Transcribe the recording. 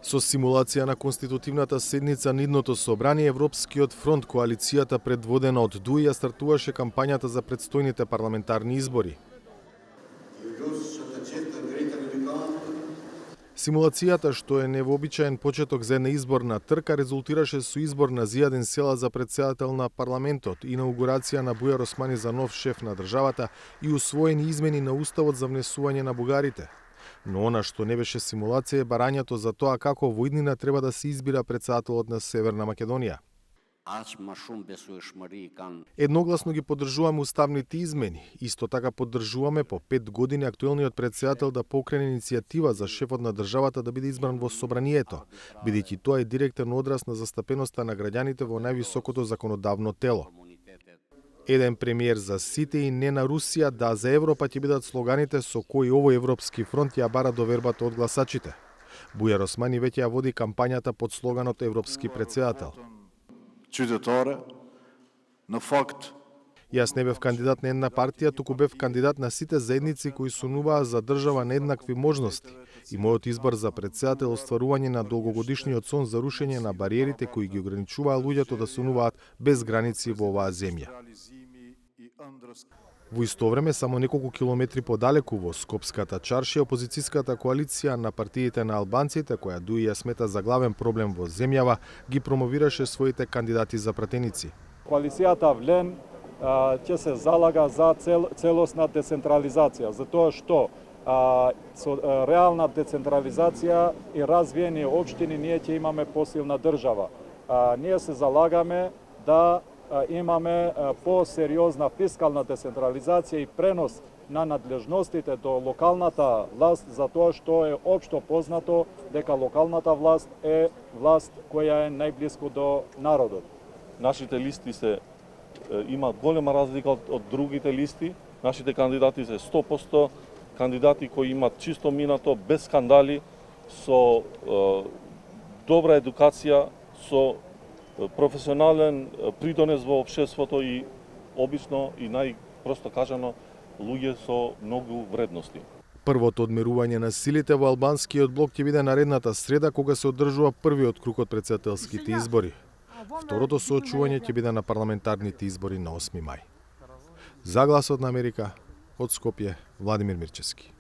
Со симулација на конститутивната седница на идното собрание, Европскиот фронт, коалицијата предводена од ДУИ, ја стартуваше кампањата за предстојните парламентарни избори. Симулацијата, што е невообичаен почеток за една изборна трка, резултираше со избор на Зијадин Села за председател на парламентот, инаугурација на Бујар Османи за нов шеф на државата и усвоени измени на уставот за внесување на бугарите. Но она што не беше симулација е барањето за тоа како во иднина треба да се избира председателот на Северна Македонија. Едногласно ги поддржуваме уставните измени. Исто така поддржуваме по 5 години актуелниот председател да покрене иницијатива за шефот на државата да биде избран во собранието, бидејќи тоа е директен одраз на застапеноста на граѓаните во највисокото законодавно тело. Еден премиер за сите и не на Русија, да за Европа ќе бидат слоганите со кои овој Европски фронт ја бара довербата од гласачите. Бујар Османи веќе ја води кампањата под слоганот Европски председател. На факт. Јас не бев кандидат на една партија, туку бев кандидат на сите заедници кои сонуваа за држава на еднакви можности. И мојот избор за председател остварување на долгогодишниот сон за рушење на бариерите кои ги ограничуваа луѓето да сонуваат без граници во оваа земја. Во исто време, само неколку километри подалеку во Скопската чаршија, опозицијската коалиција на партиите на албанците, која ДУИ ја смета за главен проблем во земјава, ги промовираше своите кандидати за пратеници. Коалицијата ВЛЕН ќе се залага за целосна децентрализација, затоа што со реална децентрализација и развиени општини ние ќе имаме посилна држава. Ние се залагаме да имаме по-сериозна фискална децентрализација и пренос на надлежностите до локалната власт, затоа што е општо познато дека локалната власт е власт која е најблиску до народот. Нашите листи имаат голема разлика од другите листи. Нашите кандидати се 100% кандидати кои имаат чисто минато, без скандали, со добра едукација, со професионален придонес во општеството и обично и најпросто кажано луѓе со многу вредности. Првото одмерување на силите во албанскиот блок ќе биде наредната среда кога се одржува првиот круг од претседателските избори. Второто соочување ќе биде на парламентарните избори на 8 мај. За Гласот на Америка, од Скопје, Владимир Мирчевски.